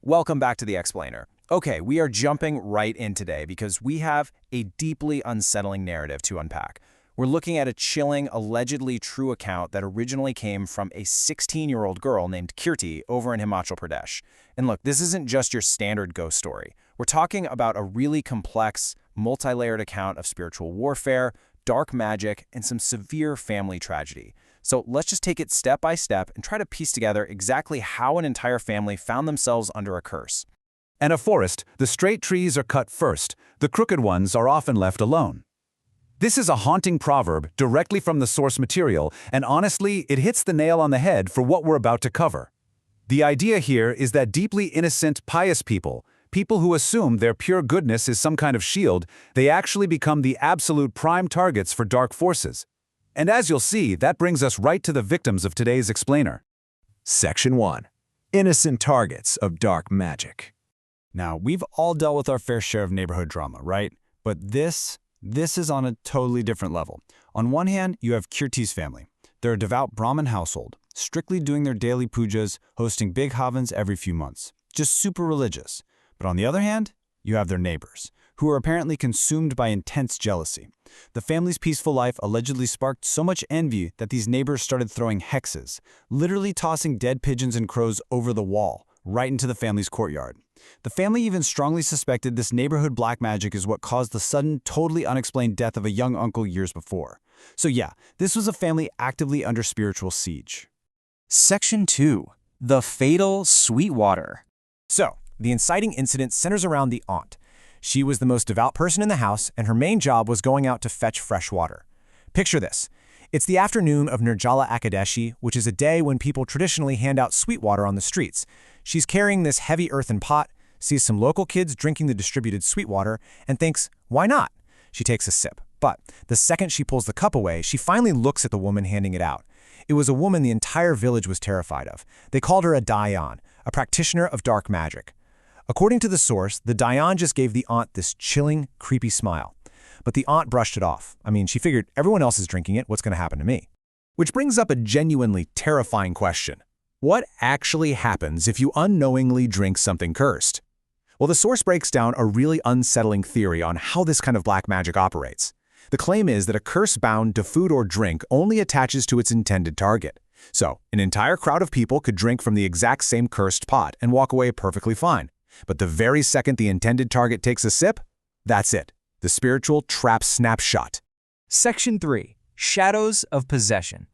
Welcome back to The Explainer. Okay, we are jumping right in today because we have a deeply unsettling narrative to unpack. We're looking at a chilling, allegedly true account that originally came from a 16-year-old girl named Kirti over in Himachal Pradesh. And look, this isn't just your standard ghost story. We're talking about a really complex, multi-layered account of spiritual warfare, dark magic, and some severe family tragedy. So let's just take it step by step and try to piece together exactly how an entire family found themselves under a curse. In a forest, the straight trees are cut first, the crooked ones are often left alone. This is a haunting proverb directly from the source material, and honestly, it hits the nail on the head for what we're about to cover. The idea here is that deeply innocent, pious people who assume their pure goodness is some kind of shield, they actually become the absolute prime targets for dark forces. And as you'll see, that brings us right to the victims of today's explainer. Section 1. Innocent targets of dark magic. Now, we've all dealt with our fair share of neighborhood drama, right? But this is on a totally different level. On one hand, you have Kirti's family. They're a devout Brahmin household, strictly doing their daily pujas, hosting big havans every few months. Just super religious. But on the other hand, you have their neighbors, who are apparently consumed by intense jealousy. The family's peaceful life allegedly sparked so much envy that these neighbors started throwing hexes, literally tossing dead pigeons and crows over the wall, right into the family's courtyard. The family even strongly suspected this neighborhood black magic is what caused the sudden, totally unexplained death of a young uncle years before. So yeah, this was a family actively under spiritual siege. Section 2. The Fatal Sweetwater. So, the inciting incident centers around the aunt. She was the most devout person in the house, and her main job was going out to fetch fresh water. Picture this. It's the afternoon of Nirjala Ekadashi, which is a day when people traditionally hand out sweet water on the streets. She's carrying this heavy earthen pot, sees some local kids drinking the distributed sweet water, and thinks, why not? She takes a sip. But the second she pulls the cup away, she finally looks at the woman handing it out. It was a woman the entire village was terrified of. They called her a Dayan, a practitioner of dark magic. According to the source, the Dayan just gave the aunt this chilling, creepy smile. But the aunt brushed it off. I mean, she figured everyone else is drinking it, what's going to happen to me? Which brings up a genuinely terrifying question. What actually happens if you unknowingly drink something cursed? Well, the source breaks down a really unsettling theory on how this kind of black magic operates. The claim is that a curse bound to food or drink only attaches to its intended target. So, an entire crowd of people could drink from the exact same cursed pot and walk away perfectly fine. But the very second the intended target takes a sip, that's it. The spiritual trap snapshot. Section 3. Shadows of Possession.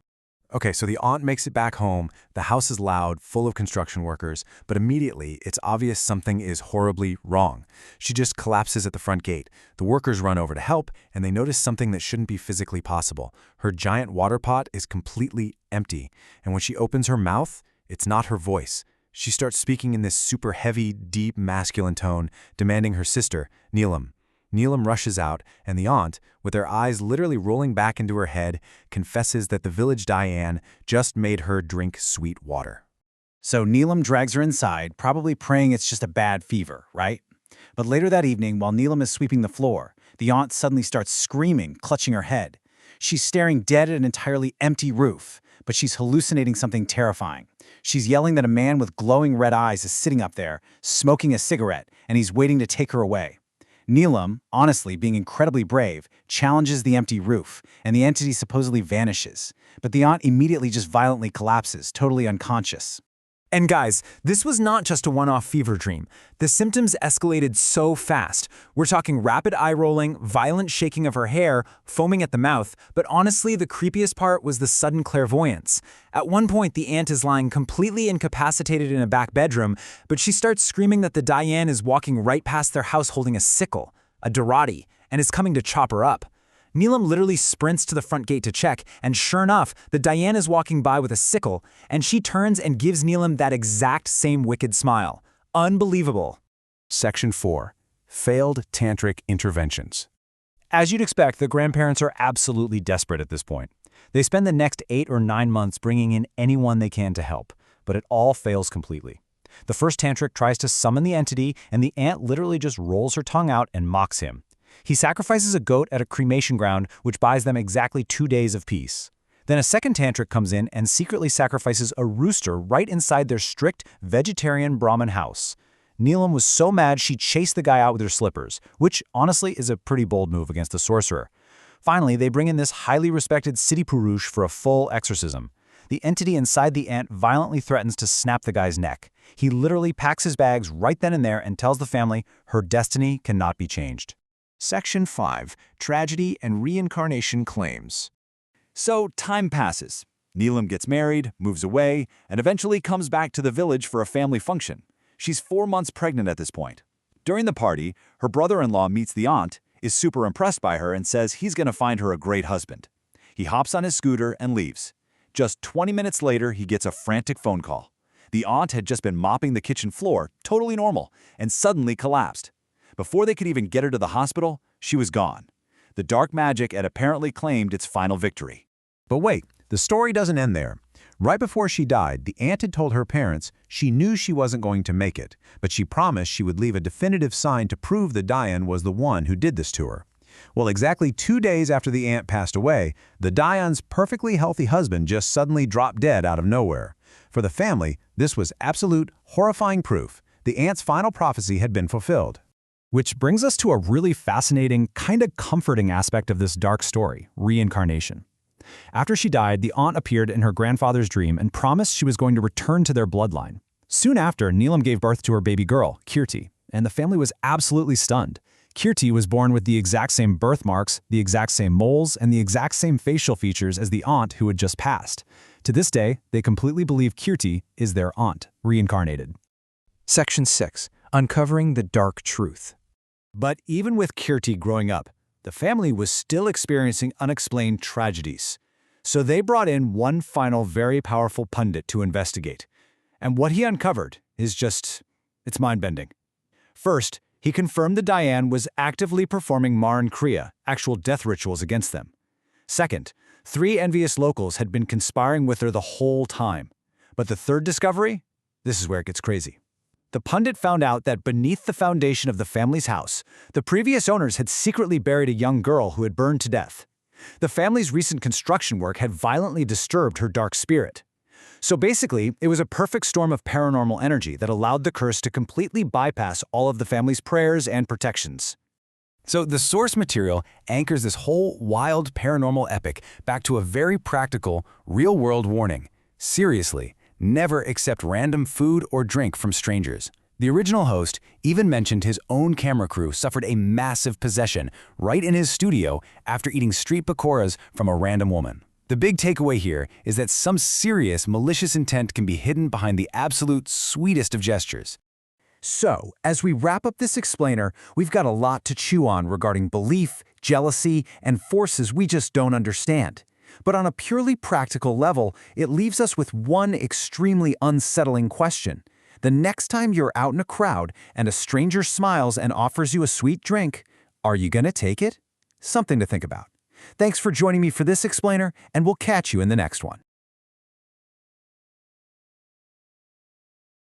Okay, so the aunt makes it back home, the house is loud, full of construction workers, but immediately it's obvious something is horribly wrong. She just collapses at the front gate. The workers run over to help, and they notice something that shouldn't be physically possible. Her giant water pot is completely empty, and when she opens her mouth, it's not her voice. She starts speaking in this super heavy, deep, masculine tone, demanding her sister, Neelam. Neelam rushes out, and the aunt, with her eyes literally rolling back into her head, confesses that the village Dayan just made her drink sweet water. So Neelam drags her inside, probably praying it's just a bad fever, right? But later that evening, while Neelam is sweeping the floor, the aunt suddenly starts screaming, clutching her head. She's staring dead at an entirely empty roof, but she's hallucinating something terrifying. She's yelling that a man with glowing red eyes is sitting up there, smoking a cigarette, and he's waiting to take her away. Neelam, honestly being incredibly brave, challenges the empty roof, and the entity supposedly vanishes. But the aunt immediately just violently collapses, totally unconscious. And guys, this was not just a one-off fever dream. The symptoms escalated so fast. We're talking rapid eye rolling, violent shaking of her hair, foaming at the mouth, but honestly, the creepiest part was the sudden clairvoyance. At one point, the aunt is lying completely incapacitated in a back bedroom, but she starts screaming that the Dayan is walking right past their house holding a sickle, a Dorati, and is coming to chop her up. Neelam literally sprints to the front gate to check, and sure enough, the Dayan is walking by with a sickle, and she turns and gives Neelam that exact same wicked smile. Unbelievable. Section 4. Failed Tantric Interventions. As you'd expect, the grandparents are absolutely desperate at this point. They spend the next 8 or 9 months bringing in anyone they can to help, but it all fails completely. The first tantric tries to summon the entity, and the aunt literally just rolls her tongue out and mocks him. He sacrifices a goat at a cremation ground, which buys them exactly 2 days of peace. Then a second tantric comes in and secretly sacrifices a rooster right inside their strict vegetarian Brahmin house. Neelam was so mad she chased the guy out with her slippers, which honestly is a pretty bold move against the sorcerer. Finally, they bring in this highly respected Siddhi Purush for a full exorcism. The entity inside the ant violently threatens to snap the guy's neck. He literally packs his bags right then and there and tells the family her destiny cannot be changed. Section 5. Tragedy and Reincarnation Claims. So time passes. Neelam gets married, moves away, and eventually comes back to the village for a family function. She's 4 months pregnant at this point. During the party, her brother-in-law meets the aunt, is super impressed by her, and says he's going to find her a great husband. He hops on his scooter and leaves. Just 20 minutes later, he gets a frantic phone call. The aunt had just been mopping the kitchen floor, totally normal, and suddenly collapsed. Before they could even get her to the hospital, she was gone. The dark magic had apparently claimed its final victory. But wait, the story doesn't end there. Right before she died, the aunt had told her parents she knew she wasn't going to make it, but she promised she would leave a definitive sign to prove the Dayan was the one who did this to her. Well, exactly 2 days after the aunt passed away, the Dayan's perfectly healthy husband just suddenly dropped dead out of nowhere. For the family, this was absolute, horrifying proof. The aunt's final prophecy had been fulfilled. Which brings us to a really fascinating, kind of comforting aspect of this dark story, reincarnation. After she died, the aunt appeared in her grandfather's dream and promised she was going to return to their bloodline. Soon after, Neelam gave birth to her baby girl, Kirti, and the family was absolutely stunned. Kirti was born with the exact same birthmarks, the exact same moles, and the exact same facial features as the aunt who had just passed. To this day, they completely believe Kirti is their aunt, reincarnated. Section 6. Uncovering the Dark Truth. But even with Kirti growing up, the family was still experiencing unexplained tragedies. So they brought in one final very powerful pundit to investigate. And what he uncovered is it's mind-bending. First, he confirmed the Dayan was actively performing Maran Kriya, actual death rituals against them. Second, 3 envious locals had been conspiring with her the whole time. But the third discovery? This is where it gets crazy. The pundit found out that beneath the foundation of the family's house, the previous owners had secretly buried a young girl who had burned to death. The family's recent construction work had violently disturbed her dark spirit. So basically, it was a perfect storm of paranormal energy that allowed the curse to completely bypass all of the family's prayers and protections. So the source material anchors this whole wild paranormal epic back to a very practical, real-world warning. Seriously, never accept random food or drink from strangers. The original host even mentioned his own camera crew suffered a massive possession right in his studio after eating street pakoras from a random woman. The big takeaway here is that some serious malicious intent can be hidden behind the absolute sweetest of gestures. So, as we wrap up this explainer, we've got a lot to chew on regarding belief, jealousy, and forces we just don't understand. But on a purely practical level, it leaves us with one extremely unsettling question. The next time you're out in a crowd and a stranger smiles and offers you a sweet drink, are you gonna take it? Something to think about. Thanks for joining me for this explainer, and we'll catch you in the next one.